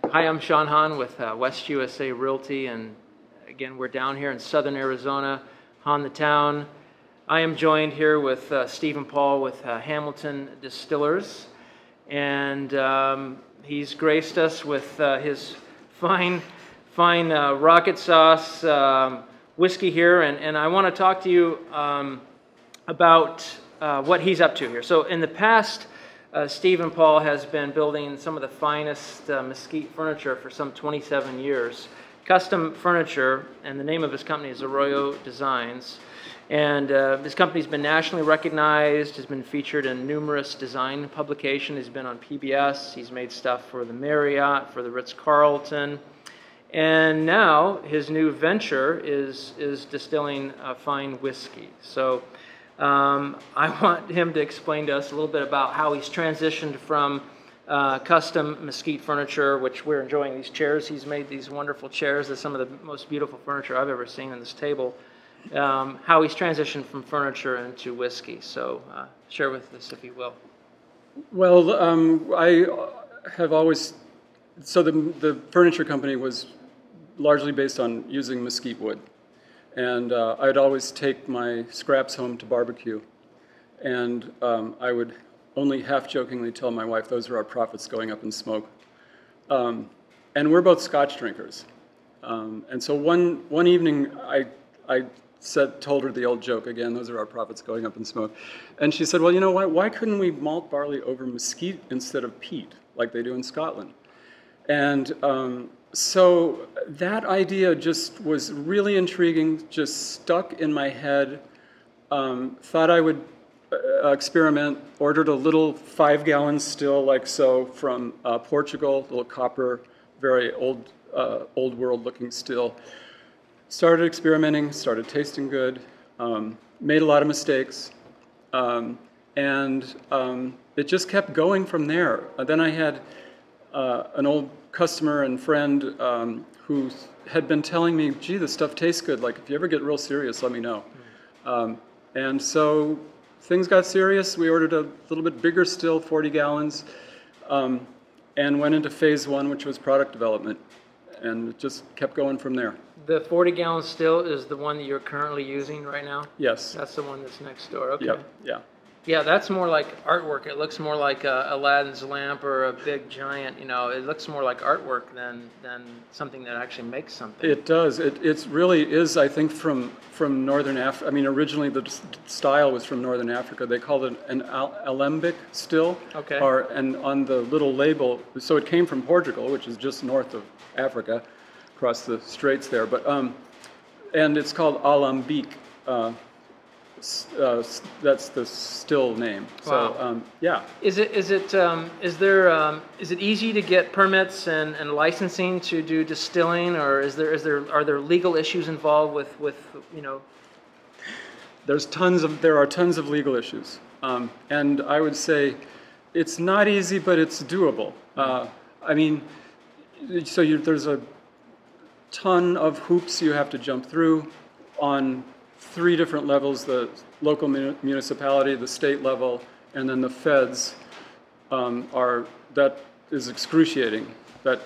Hi, I'm Sean Hahn with West USA Realty, and again, we're down here in southern Arizona, HahnTheTown. I am joined here with Steve and Paul with Hamilton Distillers, and he's graced us with his fine rocket sauce whiskey here, and I want to talk to you about what he's up to here. So in the past, Steve and Paul has been building some of the finest mesquite furniture for some 27 years. Custom furniture, and the name of his company is Arroyo Designs. And this company's been nationally recognized, has been featured in numerous design publications. He's been on PBS, he's made stuff for the Marriott, for the Ritz-Carlton. And now his new venture is distilling fine whiskey. So I want him to explain to us a little bit about how he's transitioned from custom mesquite furniture, which we're enjoying these chairs. He's made these wonderful chairs. They're some of the most beautiful furniture I've ever seen on this table. How he's transitioned from furniture into whiskey. So share with us, if you will. Well, I have always, so the furniture company was largely based on using mesquite wood. And I'd always take my scraps home to barbecue. And I would only half-jokingly tell my wife, those are our profits going up in smoke. And we're both Scotch drinkers. And so one evening, I told her the old joke again, those are our profits going up in smoke. And she said, well, you know what, why couldn't we malt barley over mesquite instead of peat, like they do in Scotland? And so that idea just was really intriguing, just stuck in my head. Thought I would experiment, ordered a little 5-gallon still like so from Portugal, little copper, very old world looking still. Started experimenting, started tasting good, made a lot of mistakes, and it just kept going from there. Then I had an old customer and friend who had been telling me, gee, this stuff tastes good, like if you ever get real serious, let me know. And so things got serious. We ordered a little bit bigger still, 40 gallons, and went into phase 1, which was product development, and it just kept going from there. The 40-gallon still is the one that you're currently using right now? Yes. That's the one that's next door, okay. Yep. Yeah. Yeah, that's more like artwork. It looks more like Aladdin's lamp or a big giant, you know, it looks more like artwork than something that actually makes something. It does. It really is, I think, from Northern Africa. I mean, originally the style was from Northern Africa. They called it an alembic still. Okay. And on the little label, so it came from Portugal, which is just north of Africa, across the straits there. But and it's called alambic. That's the still name. Wow. So yeah. Is it easy to get permits and licensing to do distilling, or are there legal issues involved with you know? There are tons of legal issues, and I would say it's not easy, but it's doable. I mean, so there's a ton of hoops you have to jump through on 3 different levels: the local municipality, the state level, and then the feds. That is excruciating, that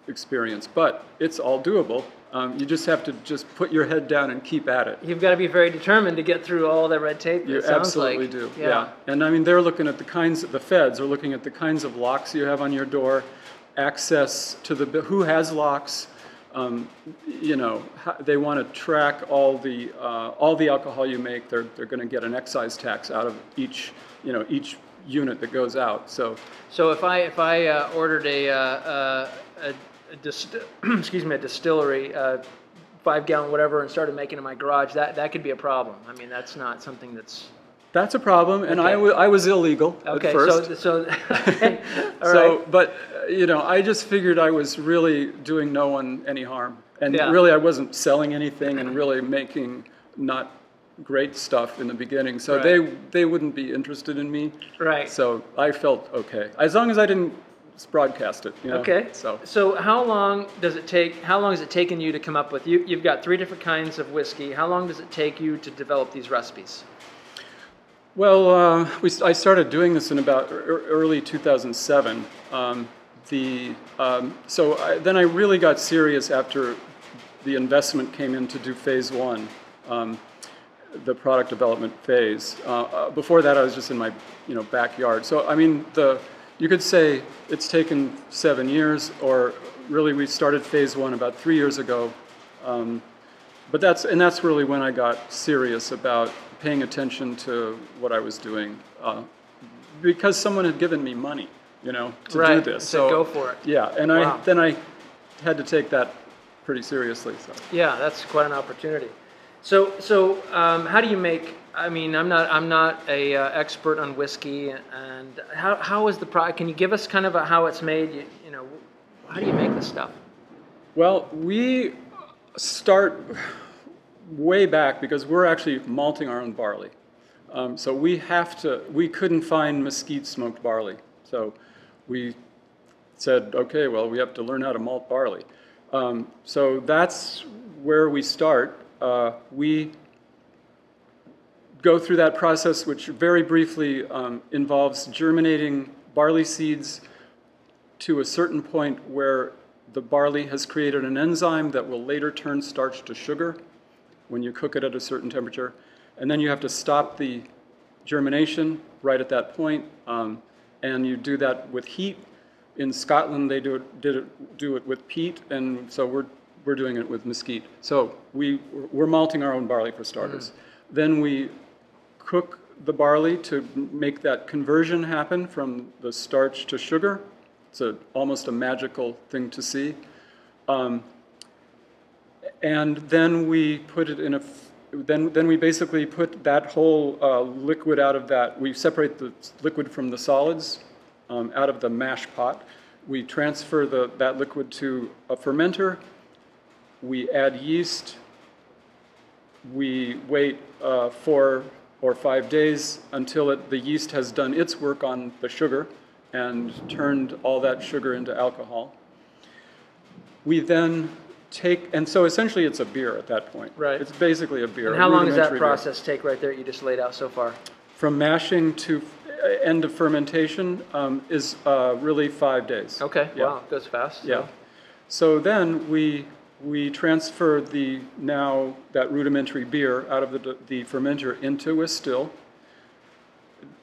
experience, but it's all doable. You just have to put your head down and keep at it. You've got to be very determined to get through all that red tape. You absolutely do. Yeah. And I mean, they're looking at the feds are looking at the kinds of locks you have on your door, access to who has locks. You know, they want to track all the alcohol you make. They're going to get an excise tax out of each unit that goes out. So if I ordered a distillery, 5-gallon whatever, and started making it in my garage, that could be a problem. I mean, that's not something that's. That's a problem, and okay. I was illegal at first. So okay. All so, right. But you know, I just figured I was really doing no one any harm, and yeah. Really I wasn't selling anything, and really making not great stuff in the beginning. So right. they wouldn't be interested in me. Right. So I felt okay, as long as I didn't broadcast it. You know? Okay. So how long has it taken you to come up with? You've got 3 different kinds of whiskey. How long does it take you to develop these recipes? Well, I started doing this in about early 2007, Then I really got serious after the investment came in to do phase one, the product development phase. Before that, I was just in my backyard. So I mean, you could say it's taken 7 years, or really we started phase one about 3 years ago. But that's really when I got serious about paying attention to what I was doing, because someone had given me money, to do this. So go for it. Yeah, and Wow. I had to take that pretty seriously. So. Yeah, that's quite an opportunity. So how do you make? I mean, I'm not a expert on whiskey, and how is the product? Can you give us kind of how it's made? How do you make this stuff? Well, we start way back because we're actually malting our own barley. So we couldn't find mesquite smoked barley. So we said, okay, well, we have to learn how to malt barley. So that's where we start. We go through that process, which very briefly involves germinating barley seeds to a certain point where the barley has created an enzyme that will later turn starch to sugar when you cook it at a certain temperature. And then you have to stop the germination right at that point. And you do that with heat. In Scotland, they do it with peat, and so we're doing it with mesquite. So we're malting our own barley for starters. Then we cook the barley to make that conversion happen from the starch to sugar. It's almost a magical thing to see. And then we put it in then we basically put that whole liquid out of that. We separate the liquid from the solids out of the mash pot. We transfer that liquid to a fermenter. We add yeast. We wait 4 or 5 days until the yeast has done its work on the sugar and turned all that sugar into alcohol. We then and so essentially it's a beer at that point. Right. It's basically a beer. And how long does that rudimentary process take right there you just laid out so far? From mashing to end of fermentation is really 5 days. Okay, Yeah. wow, goes fast. Yeah. So then we transfer that rudimentary beer out of the fermenter into a still,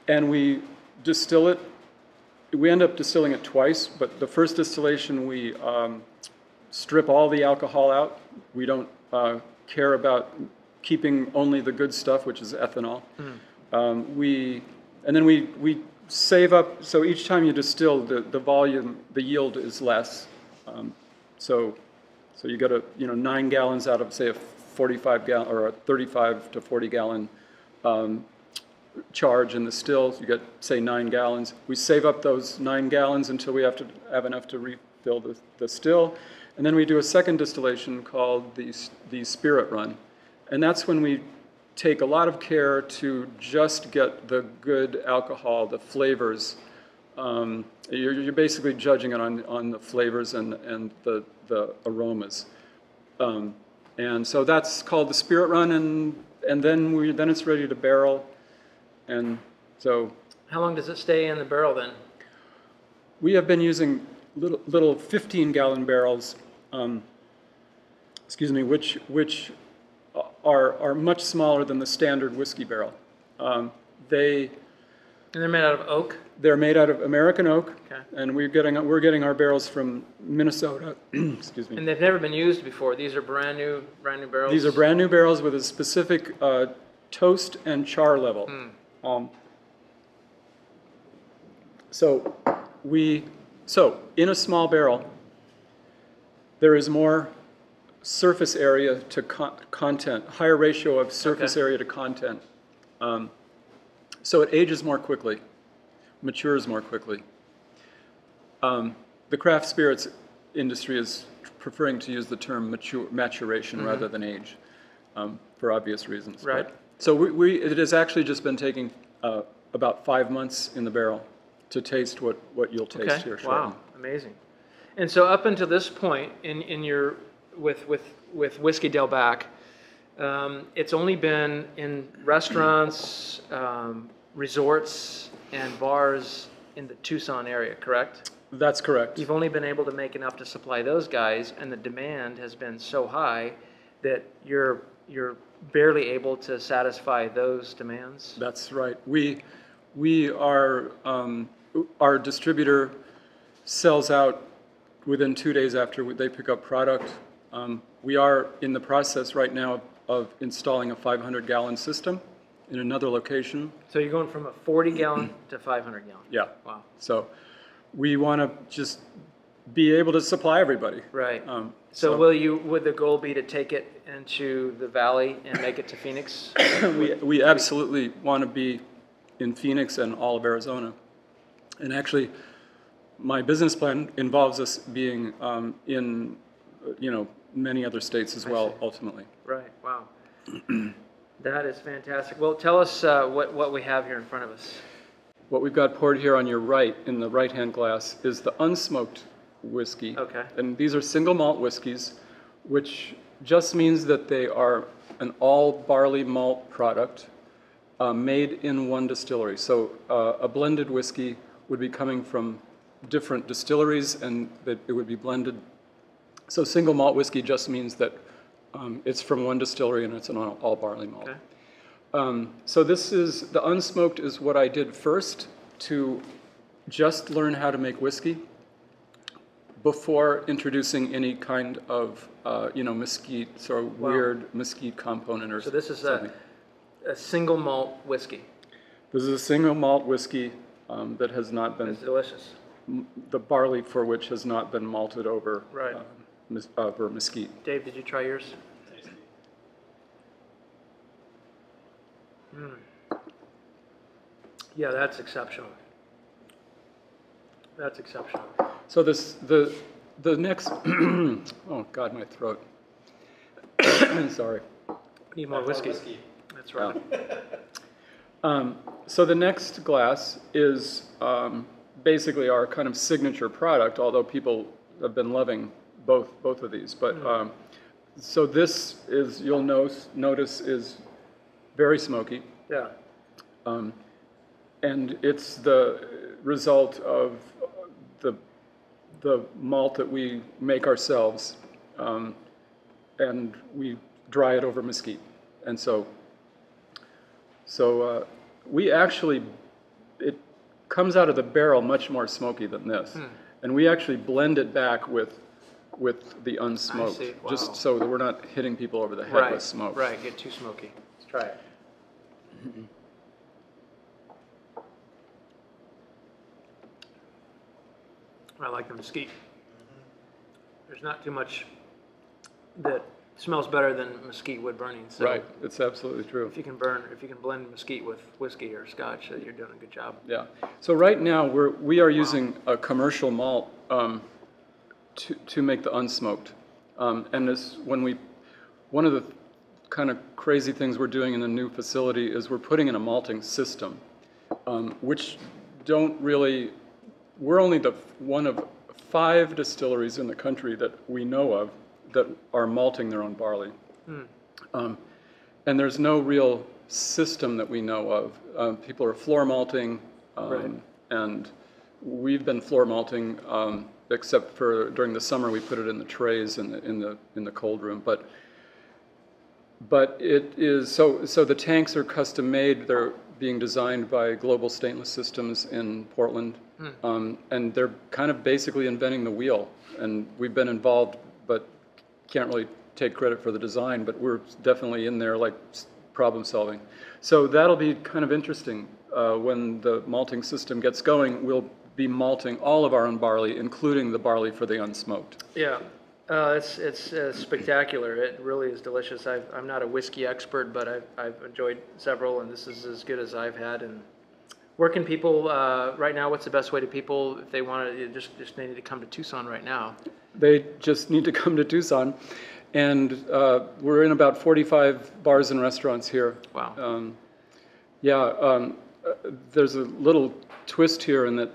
and we distill it. We end up distilling it twice, but the first distillation we strip all the alcohol out. We don't care about keeping only the good stuff, which is ethanol. And then we save up. So each time you distill, the volume, the yield is less. So you get 9 gallons out of, say, a 45 gallon or a 35 to 40 gallon charge in the still. You get, say, 9 gallons. We save up those 9 gallons until we have to have enough to refill the still. And then we do a second distillation called the spirit run. And that's when we take a lot of care to just get the good alcohol, the flavors. You're basically judging it on the flavors and the aromas. And so that's called the spirit run, and then it's ready to barrel. And so, how long does it stay in the barrel then? We have been using little 15-gallon barrels, which are much smaller than the standard whiskey barrel. And they're made out of oak? They're made out of American oak, okay. And we're getting our barrels from Minnesota. Excuse me. And they've never been used before. These are brand new barrels. These are brand new barrels with a specific toast and char level. So in a small barrel, there is more surface area to content, higher ratio of surface area to content. So it ages more quickly, matures more quickly. The craft spirits industry is preferring to use the term maturation rather than age, for obvious reasons. Right. But, so it has actually just been taking about 5 months in the barrel to taste what you'll taste here shortly. Wow, amazing. And so up until this point in your with Whiskey Del Bac, it's only been in restaurants, resorts, and bars in the Tucson area, correct? That's correct. You've only been able to make enough to supply those guys, and the demand has been so high that you're barely able to satisfy those demands. That's right. We are, our distributor sells out within 2 days after they pick up product. We are in the process right now of installing a 500-gallon system in another location. So you're going from a 40-gallon to 500-gallon. Yeah. Wow. So we want to just be able to supply everybody. Right. So Would the goal be to take it into the valley and make it to Phoenix? we absolutely want to be in Phoenix and all of Arizona. And actually, my business plan involves us being in, many other states as well, ultimately. Right. Wow. That is fantastic. Well, tell us what we have here in front of us. What we've got poured here on your right, in the right-hand glass, is the unsmoked whiskey. Okay. And these are single malt whiskeys, which just means that they are an all barley malt product made in one distillery. So a blended whiskey would be coming from different distilleries, and that it would be blended. So single malt whiskey just means that it's from one distillery and it's an all barley malt. Okay. So this is, the unsmoked is what I did first to just learn how to make whiskey before introducing any kind of, mesquite, sort of weird mesquite component or something. So this is a single malt whiskey. This is a single malt whiskey that has not been, It's delicious. the barley for which has not been malted over, Right. over mesquite. Dave, did you try yours? Yeah, that's exceptional. That's exceptional. So the next, oh God, my throat. Sorry. Need more whiskey. That's right. So the next glass is basically our kind of signature product, although people have been loving both of these. But so this is, you'll notice, is very smoky. Yeah. And it's the result of the malt that we make ourselves, and we dry it over mesquite. And so we actually, it comes out of the barrel much more smoky than this. And we actually blend it back with the unsmoked, I see. Wow. just so that we're not hitting people over the head with smoke. Right, get too smoky. Let's try it. I like the mesquite. There's not too much that smells better than mesquite wood burning. So Right, it's absolutely true. if you can blend mesquite with whiskey or scotch, you're doing a good job. Yeah. So right now we are using a commercial malt to make the unsmoked, and one of the kind of crazy things we're doing in the new facility is we're putting in a malting system, which don't really. We're only one of 5 distilleries in the country that we know of that are malting their own barley. And there's no real system that we know of. People are floor malting, and we've been floor malting, except for during the summer we put it in the trays in the cold room. But it is so the tanks are custom made. They're being designed by Global Stainless Systems in Portland, and they're kind of basically inventing the wheel. And we've been involved, but can't really take credit for the design. But we're definitely in there, like problem solving. So that'll be kind of interesting when the malting system gets going. We'll be malting all of our own barley, including the barley for the unsmoked. Yeah. It's spectacular. It really is delicious. I'm not a whiskey expert, but I've enjoyed several, and this is as good as I've had. And where can people right now? What's the best way to people if they want to just they need to come to Tucson right now? They just need to come to Tucson, and we're in about 45 bars and restaurants here. Wow. There's a little twist here in that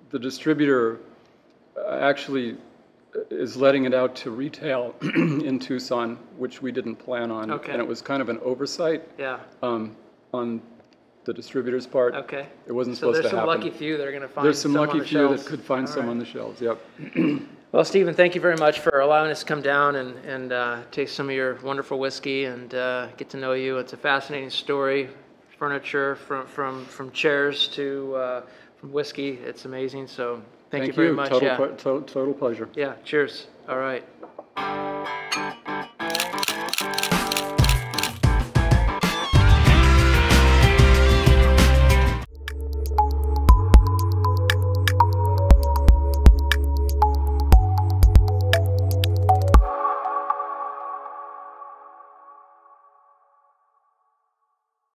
the distributor actually is letting it out to retail in Tucson, which we didn't plan on. Okay. And it was kind of an oversight on the the distributor's part. Okay. It wasn't So supposed to there's some happen. lucky few that are going to find There's some on lucky the few that shelves. could find All some right. on the shelves, yep. Well, Stephen, thank you very much for allowing us to come down and taste some of your wonderful whiskey and get to know you. It's a fascinating story. Furniture from chairs to from whiskey. It's amazing. So thank you very much. Total pleasure. Yeah. Cheers. All right.